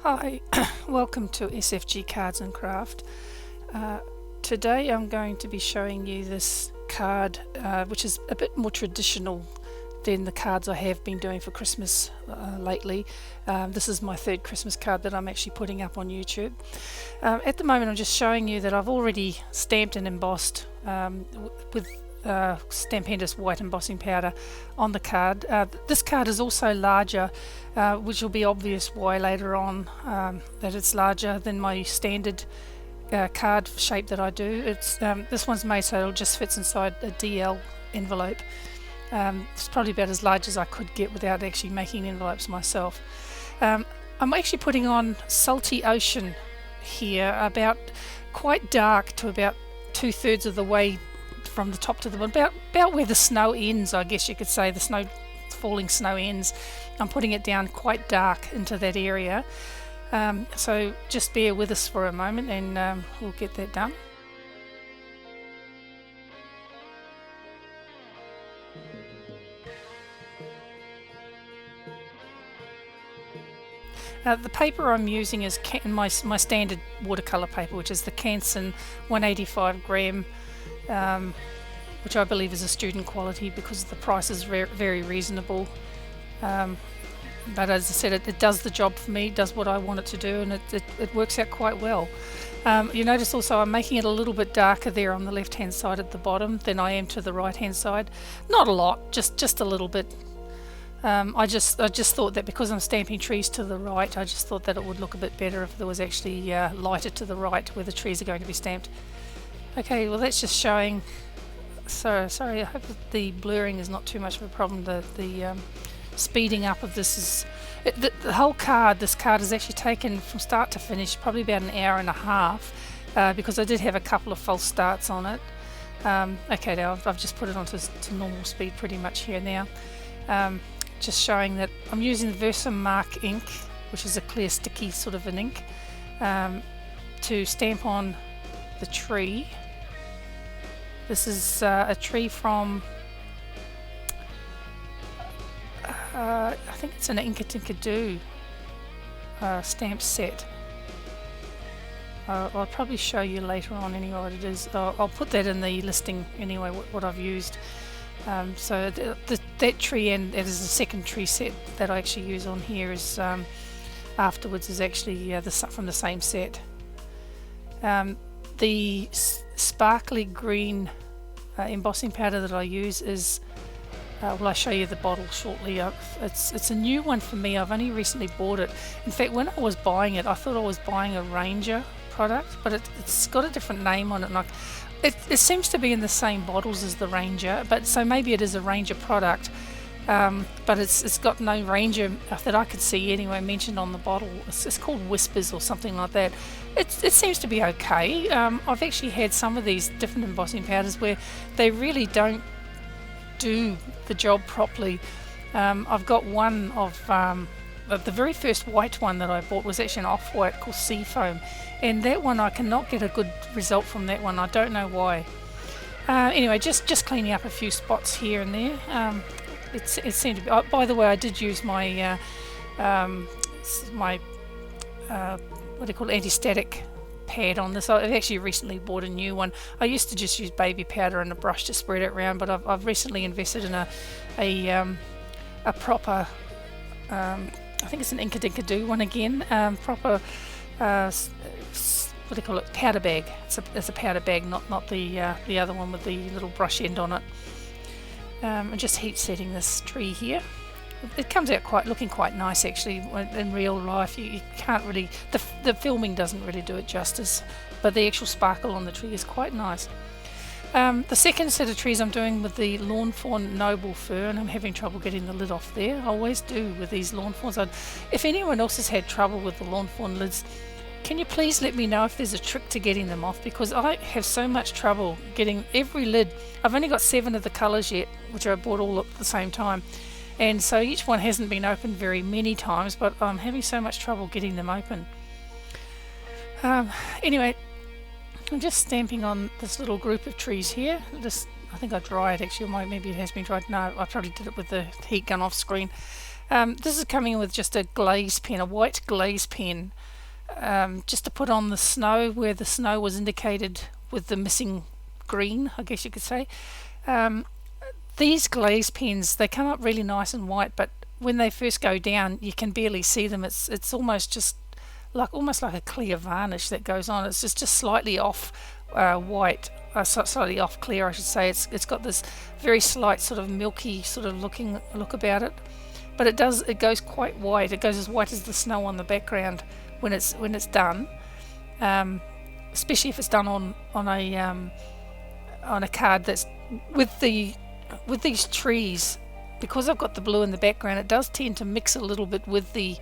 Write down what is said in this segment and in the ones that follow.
Hi, welcome to SFG Cards and Craft. Today I'm going to be showing you this card which is a bit more traditional than the cards I have been doing for Christmas lately. This is my third Christmas card that I'm actually putting up on YouTube. At the moment I'm just showing you that I've already stamped and embossed with Spellbinders white embossing powder on the card. This card is also larger, which will be obvious why later on, that it's larger than my standard card shape that I do. It's this one's made so it just fits inside a DL envelope. It's probably about as large as I could get without actually making envelopes myself. I'm actually putting on Salty Ocean here, about quite dark to about 2/3 of the way from the top to the bottom, about where the snow ends, I guess you could say, the falling snow ends. I'm putting it down quite dark into that area, so just bear with us for a moment and we'll get that done. The paper I'm using is my standard watercolour paper, which is the Canson 185 gram, which I believe is a student quality because the price is very reasonable. But as I said, it does the job for me, does what I want it to do, and it works out quite well. You notice also I'm making it a little bit darker there on the left hand side at the bottom than I am to the right hand side. Not a lot, just a little bit. I just thought that because I'm stamping trees to the right, I just thought that it would look a bit better if there was actually lighter to the right where the trees are going to be stamped. Okay, well that's just showing. So sorry, I hope that the blurring is not too much of a problem. The speeding up of this is the whole card. This card is actually taken from start to finish probably about an hour and a half, because I did have a couple of false starts on it. Okay, now I've just put it onto normal speed pretty much here now. Just showing that I'm using the VersaMark ink, which is a clear sticky sort of an ink, to stamp on the tree. This is a tree from I think it's an Inkadinkado stamp set. I'll probably show you later on anyway what it is. I'll put that in the listing anyway, what I've used. So that tree, and it is the second tree set that I actually use on here, is afterwards is actually from the same set. The sparkly green embossing powder that I use is, well, I'll show you the bottle shortly. It's a new one for me. I've only recently bought it. In fact, when I was buying it, I thought I was buying a Ranger product, but it's got a different name on it. And it seems to be in the same bottles as the Ranger, but so maybe it is a Ranger product. But it's got no Ranger that I could see anyway mentioned on the bottle. It's called Whispers or something like that. It seems to be okay. I've actually had some of these different embossing powders where they really don't do the job properly. I've got one of the very first white one that I bought was actually an off-white called Seafoam, and that one I cannot get a good result from that one. I don't know why. Anyway, just cleaning up a few spots here and there. It seemed to be. By the way, I did use my what do you call it, anti-static pad on this. I've actually recently bought a new one. I used to just use baby powder and a brush to spread it around, but I've recently invested in a proper, I think it's an Inkadinkado one again, proper what do you call it, powder bag. It's a powder bag, not the other one with the little brush end on it. I'm just heat setting this tree here. It comes out looking quite nice actually. In real life you can't really, the filming doesn't really do it justice, but the actual sparkle on the tree is quite nice. The second set of trees I'm doing with the Lawn Fawn Noble Fir, and I'm having trouble getting the lid off there. I always do with these lawn fawns. If anyone else has had trouble with the lawn fawn lids, can you please let me know if there's a trick to getting them off, because I have so much trouble getting every lid. I've only got 7 of the colours yet, which I bought all at the same time, and so each one hasn't been opened very many times, but I'm having so much trouble getting them open. Anyway, I'm just stamping on this little group of trees here. I think I dried actually, or maybe it has been dried. No, I probably did it with the heat gun off screen. This is coming in with just a glaze pen, a white glaze pen, just to put on the snow where the snow was indicated with the missing green, I guess you could say. These glaze pens, they come up really nice and white, but when they first go down, you can barely see them. It's almost just almost like a clear varnish that goes on. It's just slightly off white, slightly off clear, I should say. It's got this very slight sort of milky sort of look about it, but it goes quite white. It goes as white as the snow on the background when it's done, especially if it's done on a card that's with these trees. Because I've got the blue in the background, it does tend to mix a little bit with the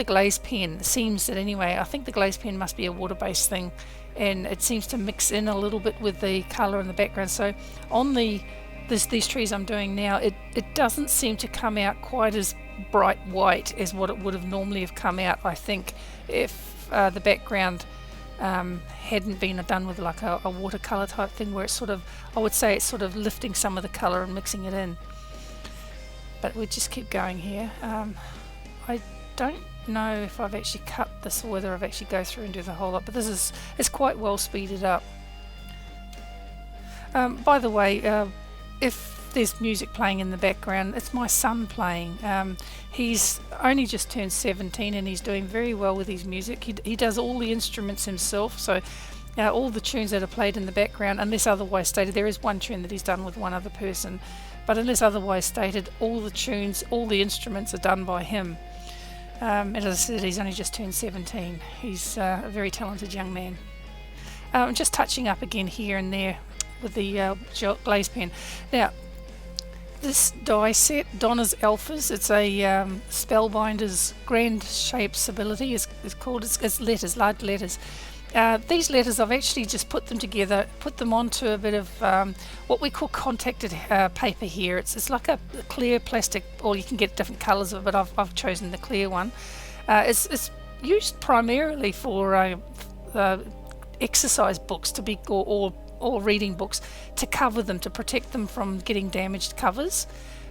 glaze pen. It seems that anyway. I think the glaze pen must be a water-based thing, and it seems to mix in a little bit with the colour in the background. So on these trees I'm doing now, it doesn't seem to come out quite as bright white as what it would have normally have come out, I think, if the background hadn't been done with like a watercolour type thing, where it's sort of, I would say it's sort of lifting some of the colour and mixing it in. But we just keep going here. I don't know if I've actually cut this or whether I've actually go through and do the whole lot, but it's quite well speeded up. By the way, if there's music playing in the background, it's my son playing. He's only just turned 17 and he's doing very well with his music. He does all the instruments himself, so all the tunes that are played in the background, unless otherwise stated, there is one tune that he's done with one other person, but unless otherwise stated, all the tunes, all the instruments are done by him. As I said, he's only just turned 17. He's a very talented young man. I'm just touching up again here and there with the glaze pen. Now, this die set, Donna's Alphas, it's a Spellbinders Grand Shapes ability. It's called, it's letters, large letters. These letters, I've actually just put them together, put them onto a bit of what we call contacted paper here. It's like a clear plastic, or you can get different colours of it, but I've chosen the clear one. It's used primarily for exercise books or reading books, to cover them, to protect them from getting damaged covers.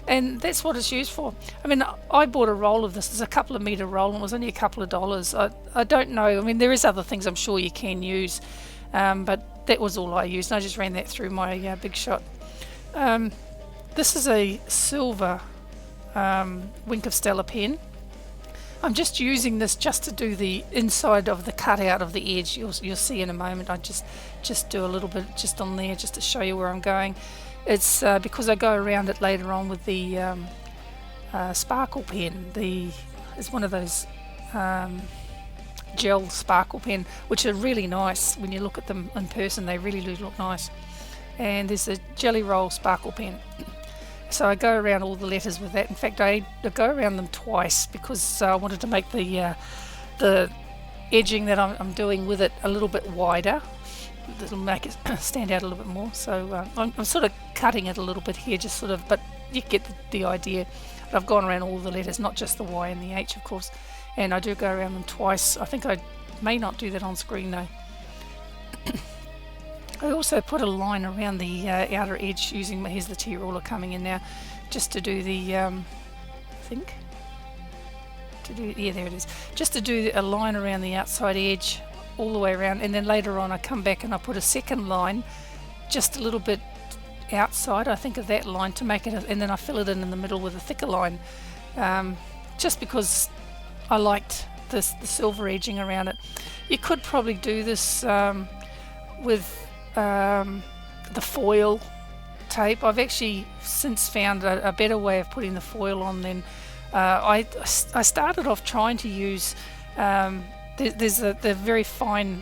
And that's what it's used for. I mean, I bought a roll of this. It's a couple of metre roll and it was only a couple of dollars. I don't know. I mean, there is other things I'm sure you can use, but that was all I used. And I just ran that through my Big Shot. This is a silver Wink of Stella pen. I'm just using this just to do the inside of the cutout of the edge. You'll see in a moment. I just do a little bit just on there just to show you where I'm going. It's because I go around it later on with the sparkle pen. It's one of those gel sparkle pen, which are really nice when you look at them in person. They really do look nice. And there's a jelly roll sparkle pen. So I go around all the letters with that. In fact, I go around them twice because I wanted to make the edging that I'm doing with it a little bit wider. It'll make it stand out a little bit more. So I'm sort of cutting it a little bit here, just sort of, but you get the idea. But I've gone around all the letters, not just the Y and the H, of course. And I do go around them twice. I think I may not do that on screen though. I also put a line around the outer edge using here's the T-ruler coming in now, just to do the yeah, there it is, just to do a line around the outside edge all the way around, and then later on I come back and I put a second line just a little bit outside, I think, of that line to make it, and then I fill it in the middle with a thicker line, just because I liked the silver edging around it. You could probably do this with the foil tape. I've actually since found a better way of putting the foil on than I started off trying to use there's the very fine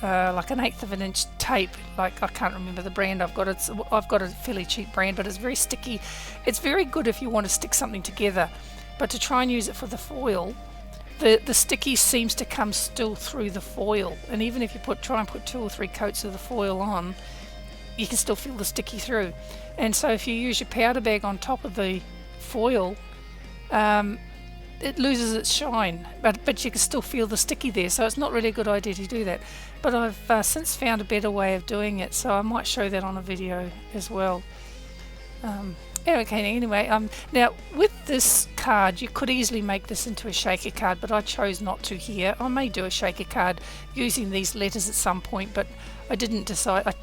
like an 1/8 of an inch tape, like I can't remember the brand I've got. I've got a fairly cheap brand, but it's very sticky. It's very good if you want to stick something together, but to try and use it for the foil, the sticky seems to come still through the foil, and even if you try and put 2 or 3 coats of the foil on, you can still feel the sticky through. And so if you use your powder bag on top of the foil, it loses its shine, but you can still feel the sticky there, so it's not really a good idea to do that. But I've since found a better way of doing it, so I might show that on a video as well. Okay, anyway, now with this card, you could easily make this into a shaker card, but I chose not to here. I may do a shaker card using these letters at some point, but I didn't decide.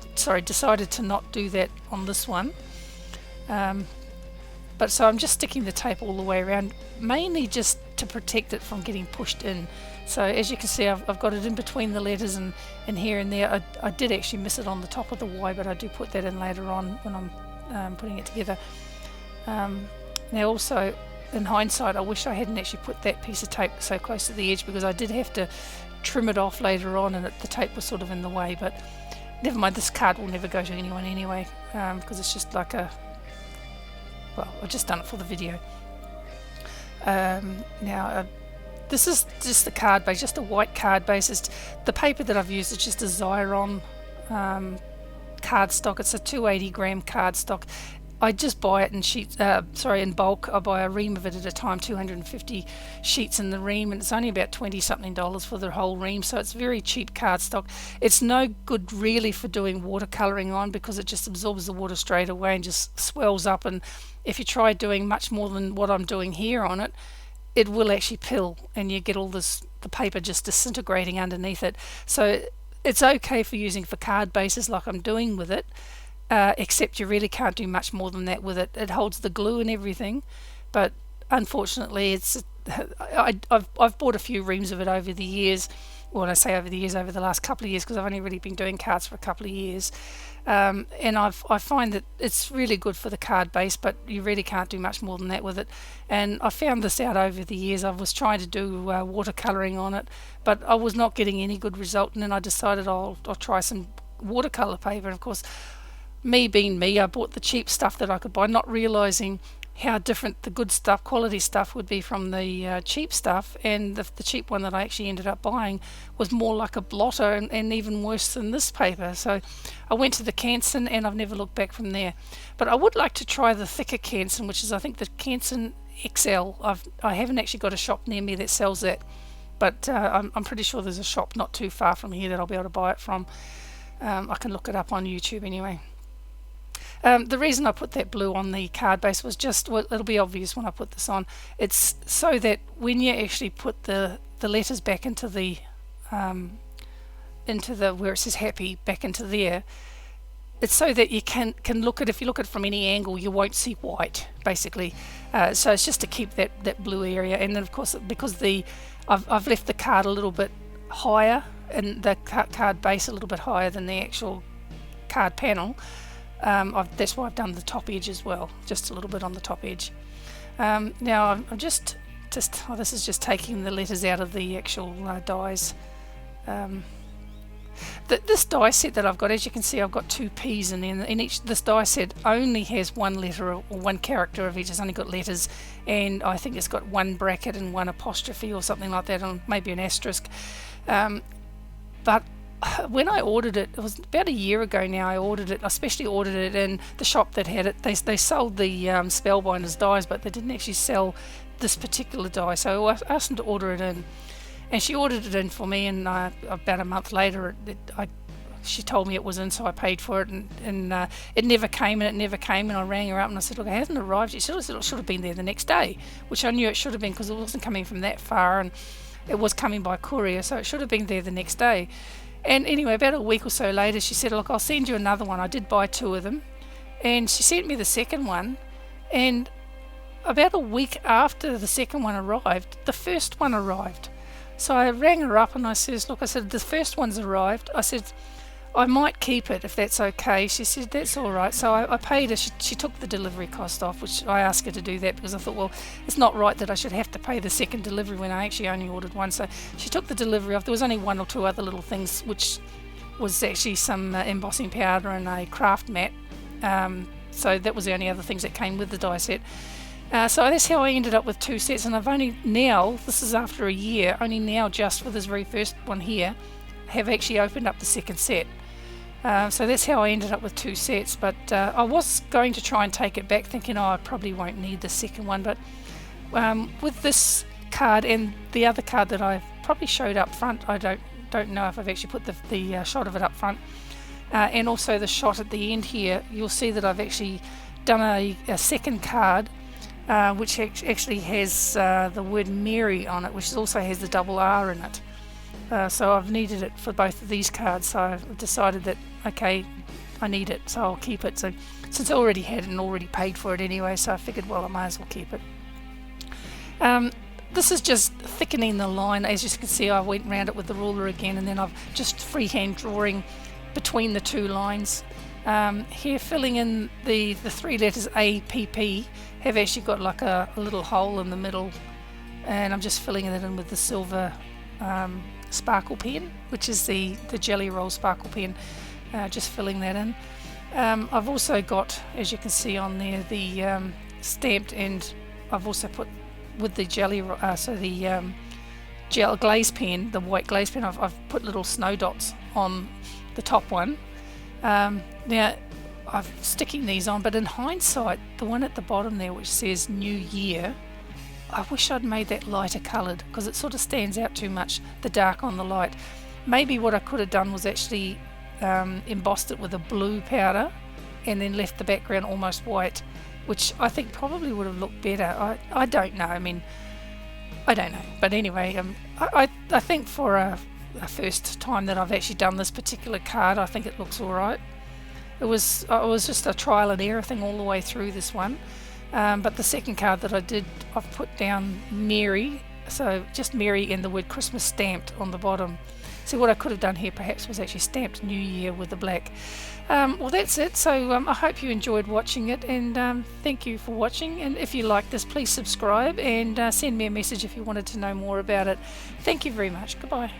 Decided to not do that on this one. But so I'm just sticking the tape all the way around, mainly just to protect it from getting pushed in. So as you can see, I've got it in between the letters and here and there. I did actually miss it on the top of the Y, but I do put that in later on when I'm putting it together. Now also, in hindsight, I wish I hadn't actually put that piece of tape so close to the edge, because I did have to trim it off later on, and the tape was sort of in the way. But never mind, this card will never go to anyone anyway, because it's just like well, I've just done it for the video. Now this is just the card base, just a white card base. The paper that I've used is just a Xerox cardstock. It's a 280 gram cardstock. I just buy it in sheets, in bulk. I buy a ream of it at a time, 250 sheets in the ream, and it's only about $20 something for the whole ream, so it's very cheap cardstock. It's no good really for doing watercolouring on, because it just absorbs the water straight away and just swells up, and if you try doing much more than what I'm doing here on it, it will actually pill, and you get all the paper just disintegrating underneath it. So it's okay for using for card bases like I'm doing with it, except you really can't do much more than that with it. It holds the glue and everything, but unfortunately I've bought a few reams of it over the years. Well, I say over the years, over the last couple of years, because I've only really been doing cards for a couple of years, and I find that it's really good for the card base, but you really can't do much more than that with it. And I found this out over the years. I was trying to do watercolouring on it, but I was not getting any good result, and then I decided I'll try some watercolour paper. And of course, me being me, I bought the cheap stuff that I could buy, not realising how different the good stuff, quality stuff, would be from the cheap stuff. And the cheap one that I actually ended up buying was more like a blotter, and even worse than this paper. So I went to the Canson, and I've never looked back from there. But I would like to try the thicker Canson, which is, I think, the Canson XL. I haven't actually got a shop near me that sells that, but I'm pretty sure there's a shop not too far from here that I'll be able to buy it from. I can look it up on YouTube anyway. The reason I put that blue on the card base was just, well, it'll be obvious when I put this on. It's so that when you actually put the letters back into the where it says happy, back into there, it's so that you can look at, if you look at it from any angle, you won't see white, basically. So it's just to keep that blue area. And then of course, because I've left the card a little bit higher, and the card base a little bit higher than the actual card panel, that's why I've done the top edge as well, just a little bit on the top edge. Now I'm just this is just taking the letters out of the actual dies. This die set that I've got, as you can see, I've got two P's in there, and this die set only has one letter or one character of each. It's only got letters, and I think it's got one bracket and one apostrophe or something like that, and maybe an asterisk. But when I ordered it, it was about a year ago now. I especially ordered it in the shop that had it. They sold the Spellbinders dies, but they didn't actually sell this particular die. So I asked them to order it in, and she ordered it in for me. And about a month later, she told me it was in, so I paid for it, and it never came, and I rang her up and I said, look, it hasn't arrived. She said, it should have been there the next day, which I knew it should have been, because it wasn't coming from that far, and it was coming by courier, so it should have been there the next day. And anyway, about a week or so later, she said, look, I'll send you another one. I did buy two of them, and she sent me the second one, and about a week after the second one arrived, the first one arrived. So I rang her up and I said, the first one's arrived. I said, I might keep it if that's okay. She said, that's all right. So I paid her. She took the delivery cost off, which I asked her to do that because I thought, well, it's not right that I should have to pay the second delivery when I actually only ordered one. So she took the delivery off. There was only one or two other little things, which was actually some embossing powder and a craft mat. So that was the only other things that came with the die set. So that's how I ended up with two sets, and I've only now, this is after a year, only now just for this very first one here, have actually opened up the second set. So that's how I ended up with two sets, but I was going to try and take it back thinking, I probably won't need the second one, but with this card and the other card that I've probably showed up front, I don't know if I've actually put the shot of it up front, and also the shot at the end here, you'll see that I've actually done a second card which actually has the word Mary on it, which also has the double R in it. So I've needed it for both of these cards, so I've decided that, okay, I need it, so I'll keep it. So since I already had it and already paid for it anyway, so I figured, well, I might as well keep it. This is just thickening the line. As you can see, I went around it with the ruler again, and then I've just freehand drawing between the two lines. Here, filling in the three letters APP have actually got like a little hole in the middle, and I'm just filling it in with the silver sparkle pen, which is the Jelly Roll sparkle pen, just filling that in. I've also got, as you can see on there, the stamped, and I've also put with the glaze pen, the white glaze pen, I've put little snow dots on the top one. Now I'm sticking these on, but in hindsight, the one at the bottom there which says New Year, I wish I'd made that lighter coloured, because it sort of stands out too much, the dark on the light. Maybe what I could have done was actually embossed it with a blue powder and then left the background almost white, which I think probably would have looked better. I don't know, I mean, I don't know, but anyway, I think for a first time that I've actually done this particular card, I think it looks alright. It was just a trial and error thing all the way through this one, but the second card that I did, I've put down Mary, so just Mary and the word Christmas stamped on the bottom. See, what I could have done here perhaps was actually stamped New Year with the black. Well, that's it. So I hope you enjoyed watching it, and thank you for watching. And if you like this, please subscribe and send me a message if you wanted to know more about it. Thank you very much. Goodbye.